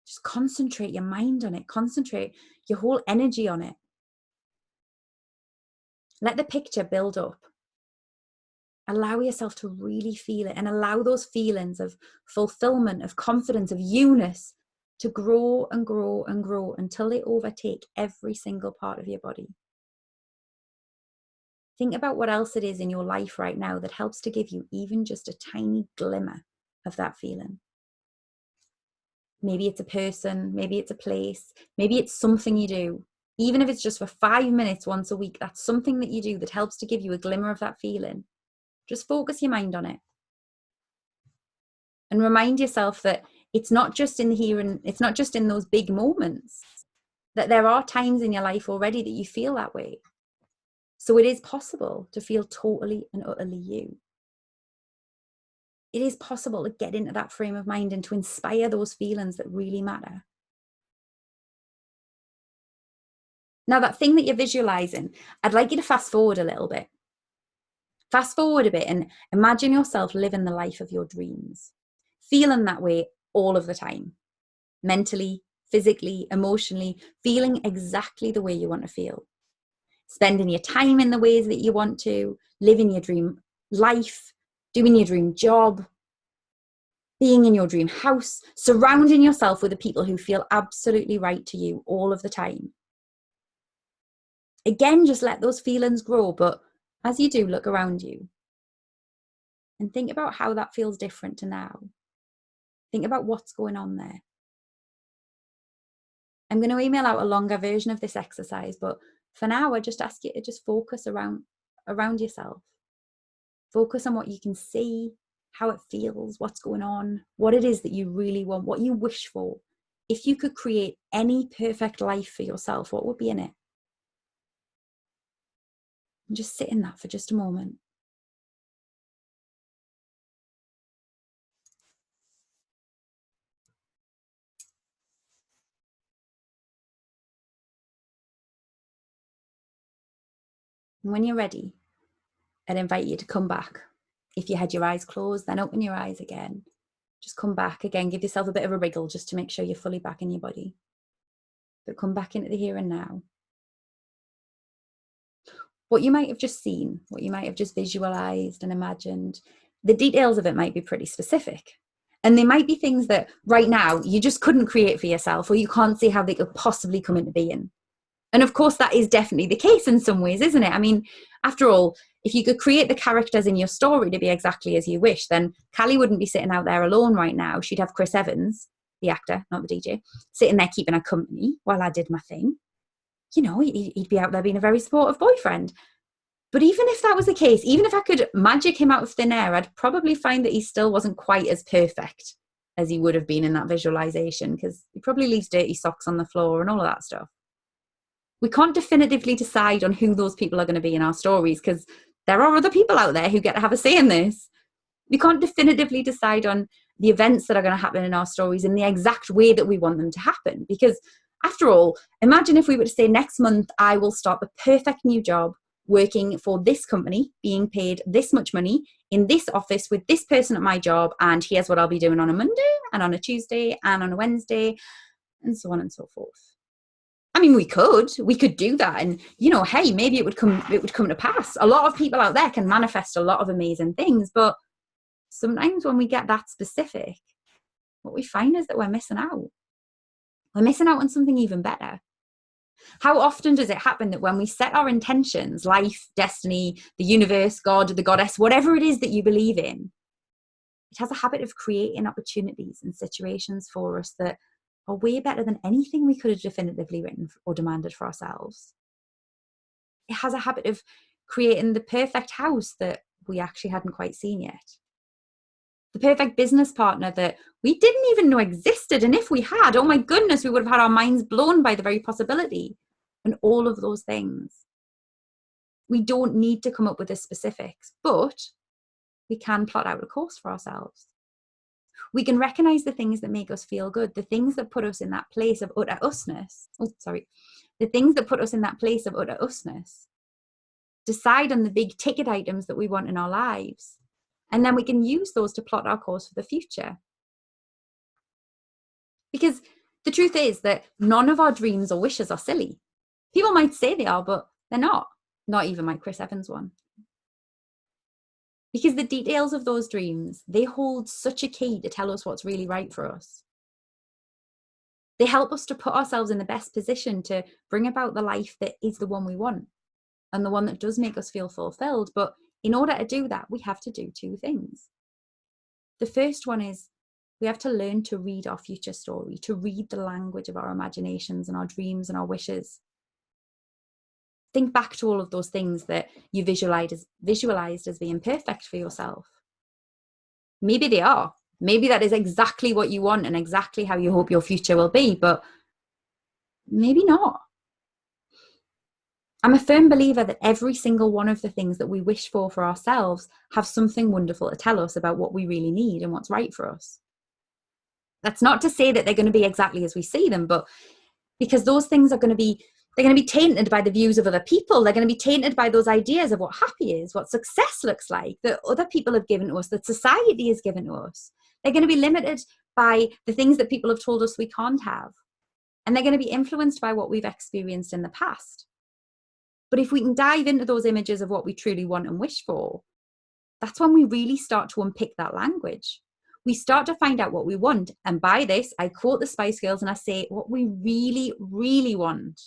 Just concentrate your mind on it. Concentrate your whole energy on it. Let the picture build up. Allow yourself to really feel it, and allow those feelings of fulfillment, of confidence, of you-ness to grow and grow and grow until they overtake every single part of your body. Think about what else it is in your life right now that helps to give you even just a tiny glimmer of that feeling. Maybe it's a person, maybe it's a place, maybe it's something you do. Even if it's just for 5 minutes once a week, that's something that you do that helps to give you a glimmer of that feeling. Just focus your mind on it. And remind yourself that it's not just in the here and it's not just in those big moments, that there are times in your life already that you feel that way. So it is possible to feel totally and utterly you. It is possible to get into that frame of mind and to inspire those feelings that really matter. Now, that thing that you're visualizing, I'd like you to fast forward a little bit. Fast forward a bit and imagine yourself living the life of your dreams, feeling that way all of the time, mentally, physically, emotionally, feeling exactly the way you want to feel, spending your time in the ways that you want to, living your dream life, doing your dream job, being in your dream house, surrounding yourself with the people who feel absolutely right to you all of the time. Again, just let those feelings grow, but as you do, look around you and think about how that feels different to now. Think about what's going on there. I'm going to email out a longer version of this exercise, but for now, I just ask you to just focus around yourself. Focus on what you can see, how it feels, what's going on, what it is that you really want, what you wish for. If you could create any perfect life for yourself, what would be in it? And just sit in that for just a moment. And when you're ready, I'd invite you to come back. If you had your eyes closed, then open your eyes again. Just come back again, give yourself a bit of a wriggle just to make sure you're fully back in your body. But come back into the here and now. What you might have just seen, what you might have just visualized and imagined, the details of it might be pretty specific. And they might be things that right now you just couldn't create for yourself, or you can't see how they could possibly come into being. And of course, that is definitely the case in some ways, isn't it? I mean, after all, if you could create the characters in your story to be exactly as you wish, then Callie wouldn't be sitting out there alone right now. She'd have Chris Evans, the actor, not the DJ, sitting there keeping her company while I did my thing. You know, he'd be out there being a very supportive boyfriend. But even if that was the case, even if I could magic him out of thin air, I'd probably find that he still wasn't quite as perfect as he would have been in that visualization, because he probably leaves dirty socks on the floor and all of that stuff. We can't definitively decide on who those people are going to be in our stories, because there are other people out there who get to have a say in this. We can't definitively decide on the events that are going to happen in our stories in the exact way that we want them to happen. Because after all, imagine if we were to say next month, I will start the perfect new job working for this company, being paid this much money in this office with this person at my job. And here's what I'll be doing on a Monday and on a Tuesday and on a Wednesday and so on and so forth. I mean, we could do that. And, hey, maybe it would come to pass. A lot of people out there can manifest a lot of amazing things. But sometimes when we get that specific, what we find is that we're missing out. We're missing out on something even better. How often does it happen that when we set our intentions, life, destiny, the universe, God, the goddess, whatever it is that you believe in, it has a habit of creating opportunities and situations for us that are way better than anything we could have definitively written or demanded for ourselves. It has a habit of creating the perfect house that we actually hadn't quite seen yet. The perfect business partner that we didn't even know existed. And if we had, oh my goodness, we would have had our minds blown by the very possibility. And all of those things. We don't need to come up with the specifics, but we can plot out a course for ourselves. We can recognize the things that make us feel good, the things that put us in that place of utter usness. The things that put us in that place of utter usness. Decide on the big ticket items that we want in our lives. And then we can use those to plot our course for the future. Because the truth is that none of our dreams or wishes are silly. People might say they are, but they're not. Not even my Chris Evans one. Because the details of those dreams, they hold such a key to tell us what's really right for us. They help us to put ourselves in the best position to bring about the life that is the one we want and the one that does make us feel fulfilled. But in order to do that, we have to do two things. The first one is we have to learn to read our future story, to read the language of our imaginations and our dreams and our wishes. Think back to all of those things that you visualized as being perfect for yourself. Maybe they are. Maybe that is exactly what you want and exactly how you hope your future will be, but maybe not. I'm a firm believer that every single one of the things that we wish for ourselves have something wonderful to tell us about what we really need and what's right for us. That's not to say that they're going to be exactly as we see them, but because those things are going to be tainted by the views of other people. They're going to be tainted by those ideas of what happy is, what success looks like, that other people have given to us, that society has given to us. They're going to be limited by the things that people have told us we can't have. And they're going to be influenced by what we've experienced in the past. But if we can dive into those images of what we truly want and wish for, that's when we really start to unpick that language. We start to find out what we want. And by this, I quote the Spice Girls and I say, what we really, really want.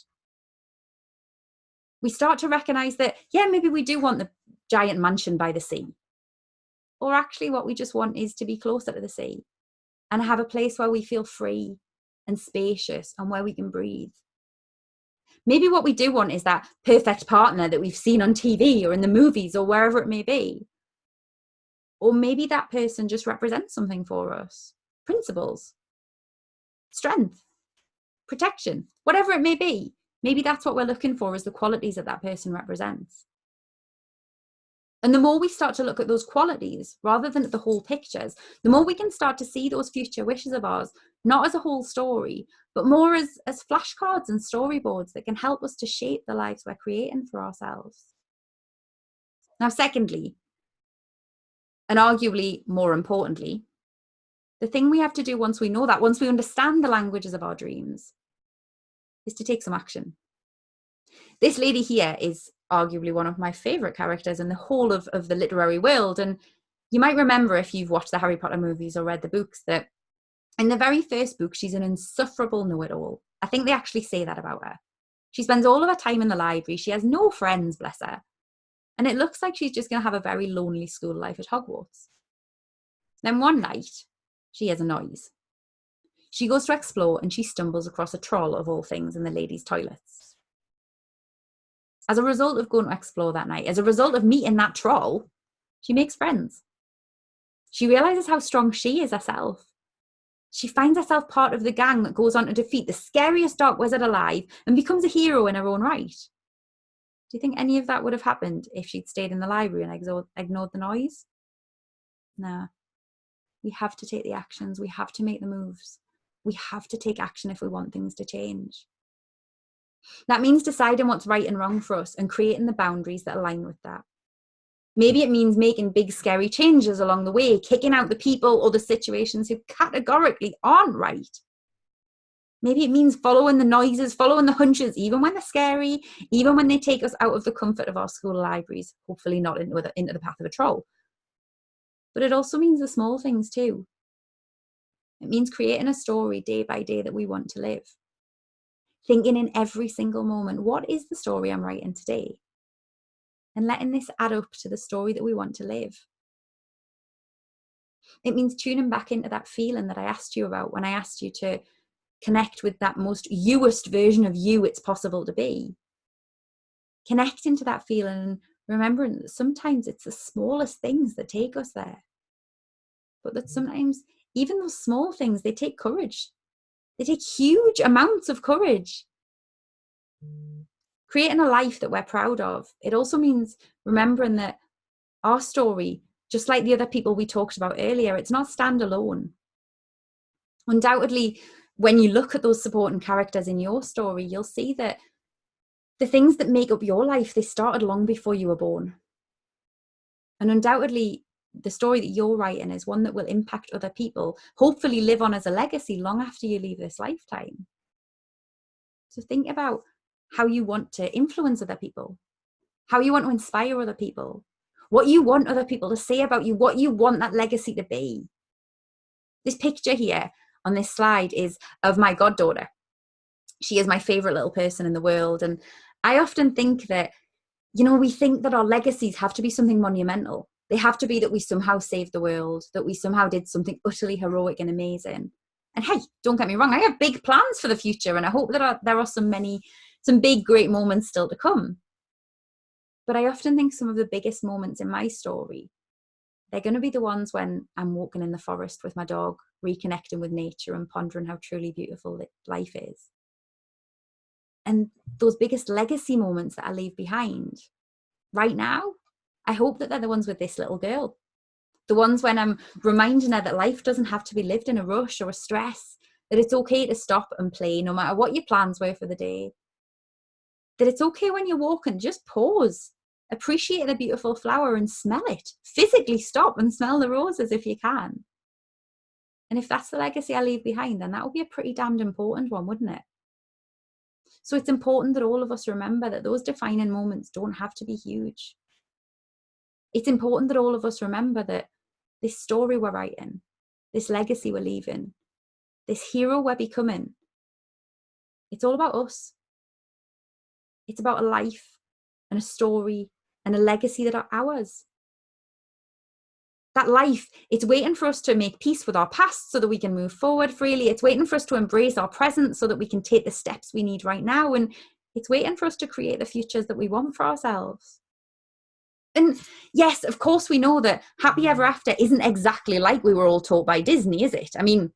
We start to recognize that, yeah, maybe we do want the giant mansion by the sea. Or actually what we just want is to be closer to the sea and have a place where we feel free and spacious and where we can breathe. Maybe what we do want is that perfect partner that we've seen on TV or in the movies or wherever it may be. Or maybe that person just represents something for us. Principles, strength, protection, whatever it may be. Maybe that's what we're looking for, is the qualities that that person represents. And the more we start to look at those qualities rather than at the whole pictures, the more we can start to see those future wishes of ours, not as a whole story, but more as flashcards and storyboards that can help us to shape the lives we're creating for ourselves. Now, secondly, and arguably more importantly, the thing we have to do once we know that, once we understand the languages of our dreams, is to take some action. This lady here is arguably one of my favorite characters in the whole of the literary world. And you might remember, if you've watched the Harry Potter movies or read the books, that in the very first book, she's an insufferable know-it-all. I think they actually say that about her. She spends all of her time in the library. She has no friends, bless her. And it looks like she's just going to have a very lonely school life at Hogwarts. Then one night, she hears a noise. She goes to explore and she stumbles across a troll, of all things, in the ladies' toilets. As a result of going to explore that night, as a result of meeting that troll, she makes friends. She realizes how strong she is herself. She finds herself part of the gang that goes on to defeat the scariest dark wizard alive and becomes a hero in her own right. Do you think any of that would have happened if she'd stayed in the library and ignored the noise? Nah. We have to take the actions. We have to make the moves. We have to take action if we want things to change. That means deciding what's right and wrong for us and creating the boundaries that align with that. Maybe it means making big, scary changes along the way, kicking out the people or the situations who categorically aren't right. Maybe it means following the noises, following the hunches, even when they're scary, even when they take us out of the comfort of our school libraries, hopefully not into the path of a troll. But it also means the small things too. It means creating a story day by day that we want to live. Thinking in every single moment, what is the story I'm writing today? And letting this add up to the story that we want to live. It means tuning back into that feeling that I asked you about when I asked you to connect with that most youest version of you it's possible to be. Connecting to that feeling and remembering that sometimes it's the smallest things that take us there. But that sometimes even those small things, they take courage. They take huge amounts of courage. Creating a life that we're proud of. It also means remembering that our story, just like the other people we talked about earlier, it's not standalone. Undoubtedly, when you look at those supporting characters in your story, you'll see that the things that make up your life, they started long before you were born. And undoubtedly, the story that you're writing is one that will impact other people, hopefully live on as a legacy long after you leave this lifetime. So think about how you want to influence other people, how you want to inspire other people, what you want other people to say about you, what you want that legacy to be. This picture here on this slide is of my goddaughter. She is my favorite little person in the world. And I often think that, we think that our legacies have to be something monumental. They have to be that we somehow saved the world, that we somehow did something utterly heroic and amazing. And hey, don't get me wrong, I have big plans for the future, and I hope that there are some big, great moments still to come. But I often think some of the biggest moments in my story, they're going to be the ones when I'm walking in the forest with my dog, reconnecting with nature and pondering how truly beautiful life is. And those biggest legacy moments that I leave behind right now, I hope that they're the ones with this little girl. The ones when I'm reminding her that life doesn't have to be lived in a rush or a stress, that it's okay to stop and play no matter what your plans were for the day. That it's okay when you're walking, just pause, appreciate the beautiful flower and smell it. Physically stop and smell the roses if you can. And if that's the legacy I leave behind, then that would be a pretty damned important one, wouldn't it? So it's important that all of us remember that those defining moments don't have to be huge. It's important that all of us remember that this story we're writing, this legacy we're leaving, this hero we're becoming, it's all about us. It's about a life and a story and a legacy that are ours. That life, it's waiting for us to make peace with our past so that we can move forward freely. It's waiting for us to embrace our present so that we can take the steps we need right now. And it's waiting for us to create the futures that we want for ourselves. And yes, of course, we know that happy ever after isn't exactly like we were all taught by Disney, is it? I mean,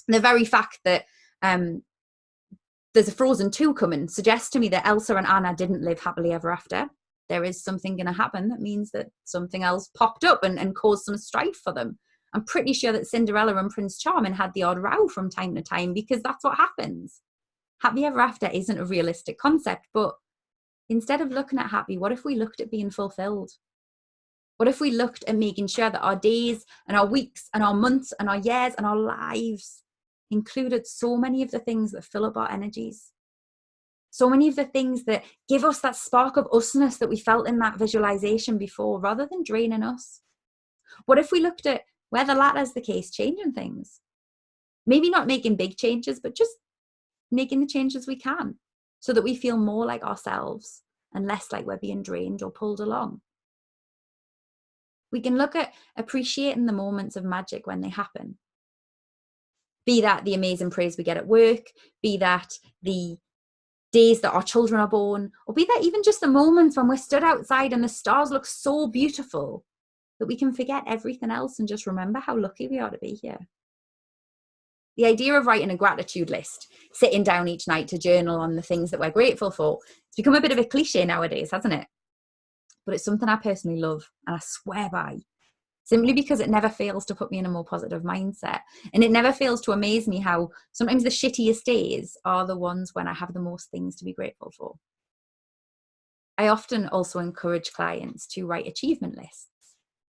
the very fact that there's a Frozen 2 coming suggests to me that Elsa and Anna didn't live happily ever after. There is something going to happen that means that something else popped up and caused some strife for them. I'm pretty sure that Cinderella and Prince Charming had the odd row from time to time because that's what happens. Happy ever after isn't a realistic concept, but instead of looking at happy, what if we looked at being fulfilled? What if we looked at making sure that our days and our weeks and our months and our years and our lives included so many of the things that fill up our energies? So many of the things that give us that spark of usness that we felt in that visualization before, rather than draining us. What if we looked at where the latter is the case, changing things? Maybe not making big changes, but just making the changes we can so that we feel more like ourselves and less like we're being drained or pulled along. We can look at appreciating the moments of magic when they happen. Be that the amazing praise we get at work, be that the days that our children are born, or be that even just the moments when we're stood outside and the stars look so beautiful that we can forget everything else and just remember how lucky we are to be here. The idea of writing a gratitude list, sitting down each night to journal on the things that we're grateful for, it's become a bit of a cliche nowadays, hasn't it? But it's something I personally love and I swear by, simply because it never fails to put me in a more positive mindset. And it never fails to amaze me how sometimes the shittiest days are the ones when I have the most things to be grateful for. I often also encourage clients to write achievement lists.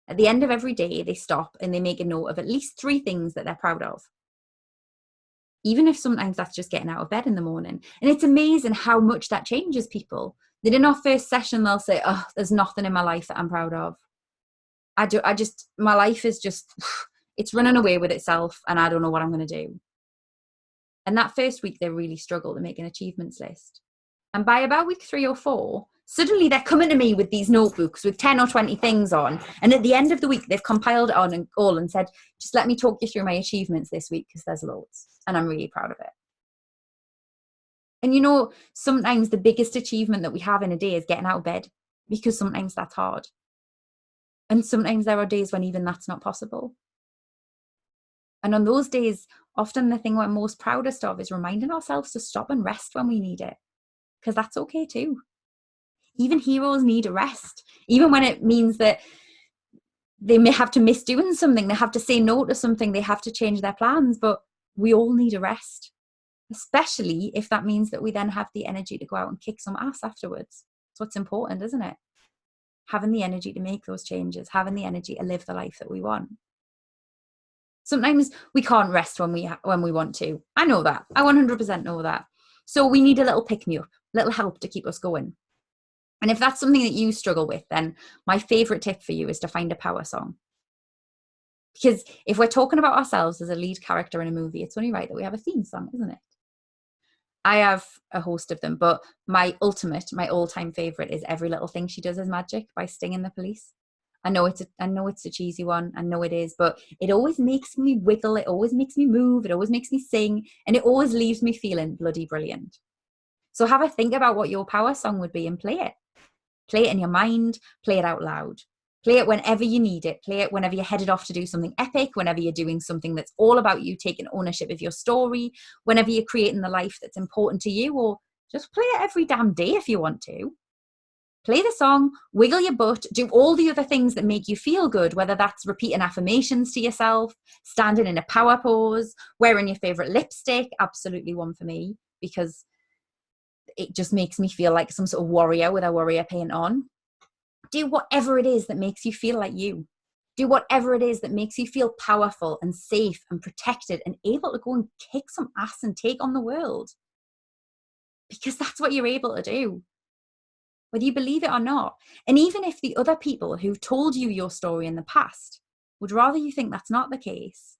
At the end of every day, they stop and they make a note of at least 3 things that they're proud of. even if sometimes that's just getting out of bed in the morning. And it's amazing how much that changes people. That in our first session, they'll say, oh, there's nothing in my life that I'm proud of. My life is just, it's running away with itself and I don't know what I'm going to do. And that first week, they really struggle to make an achievements list. And by about week 3 or 4, suddenly they're coming to me with these notebooks with 10 or 20 things on. And at the end of the week, they've compiled it on and all and said, just let me talk you through my achievements this week because there's loads. And I'm really proud of it. And you know, sometimes the biggest achievement that we have in a day is getting out of bed, because sometimes that's hard. And sometimes there are days when even that's not possible. And on those days, often the thing we're most proudest of is reminding ourselves to stop and rest when we need it, because that's okay too. Even heroes need a rest, even when it means that they may have to miss doing something, they have to say no to something, they have to change their plans, but we all need a rest, especially if that means that we then have the energy to go out and kick some ass afterwards. That's what's important, isn't it? Having the energy to make those changes, having the energy to live the life that we want. Sometimes we can't rest when we want to. I know that. I 100% know that. So we need a little pick-me-up, little help to keep us going. And if that's something that you struggle with, then my favorite tip for you is to find a power song. Because if we're talking about ourselves as a lead character in a movie, it's only right that we have a theme song, isn't it? I have a host of them, but my all-time favorite is Every Little Thing She Does Is Magic by Sting and the Police. I know it's a cheesy one. I know it is, but it always makes me wiggle. It always makes me move. It always makes me sing, and it always leaves me feeling bloody brilliant. So have a think about what your power song would be and play it. Play it in your mind. Play it out loud. Play it whenever you need it. Play it whenever you're headed off to do something epic, whenever you're doing something that's all about you taking ownership of your story, whenever you're creating the life that's important to you, or just play it every damn day if you want to. Play the song, wiggle your butt, do all the other things that make you feel good, whether that's repeating affirmations to yourself, standing in a power pose, wearing your favorite lipstick, absolutely one for me, because it just makes me feel like some sort of warrior with a warrior paint on. Do whatever it is that makes you feel like you. Do whatever it is that makes you feel powerful and safe and protected and able to go and kick some ass and take on the world. Because that's what you're able to do, whether you believe it or not. And even if the other people who've told you your story in the past would rather you think that's not the case,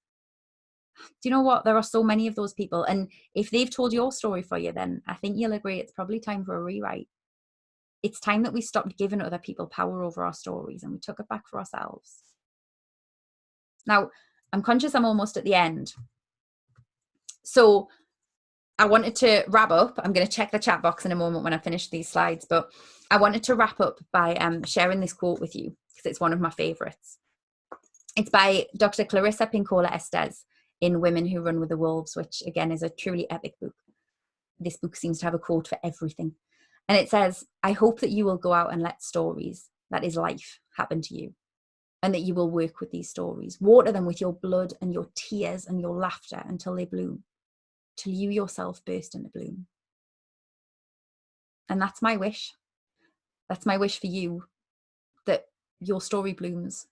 do you know what? There are so many of those people. And if they've told your story for you, then I think you'll agree it's probably time for a rewrite. It's time that we stopped giving other people power over our stories and we took it back for ourselves. Now, I'm conscious I'm almost at the end. So I wanted to wrap up. I'm going to check the chat box in a moment when I finish these slides, but I wanted to wrap up by sharing this quote with you because it's one of my favorites. It's by Dr. Clarissa Pinkola Estes in Women Who Run with the Wolves, which again is a truly epic book. This book seems to have a quote for everything. And it says, I hope that you will go out and let stories, that is life, happen to you. And that you will work with these stories. Water them with your blood and your tears and your laughter until they bloom. Till you yourself burst into bloom. And that's my wish. That's my wish for you. That your story blooms.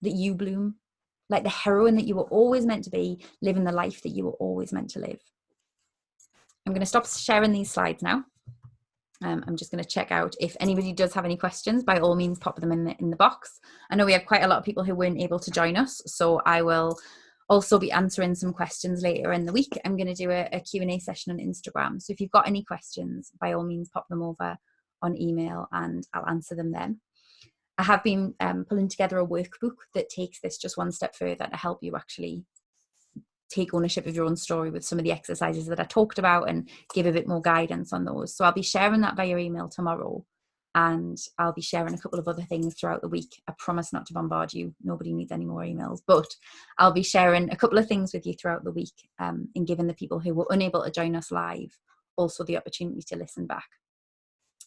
That you bloom. Like the heroine that you were always meant to be, living the life that you were always meant to live. I'm going to stop sharing these slides now. I'm just going to check out if anybody does have any questions. By all means, pop them in the box. I know we have quite a lot of people who weren't able to join us, so I will also be answering some questions later in the week. I'm going to do a Q&A session on Instagram. So if you've got any questions, by all means, pop them over on email and I'll answer them then. I have been pulling together a workbook that takes this just one step further to help you actually take ownership of your own story with some of the exercises that I talked about and give a bit more guidance on those. So I'll be sharing that via email tomorrow, and I'll be sharing a couple of other things throughout the week. I promise not to bombard you. Nobody needs any more emails, but I'll be sharing a couple of things with you throughout the week and giving the people who were unable to join us live also the opportunity to listen back.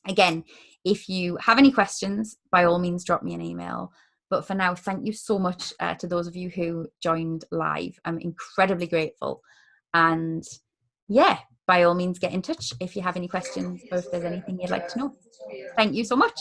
Again, if you have any questions, by all means, drop me an email. But for now, thank you so much to those of you who joined live. I'm incredibly grateful. And yeah, by all means, get in touch if you have any questions or if there's anything you'd like to know. Thank you so much.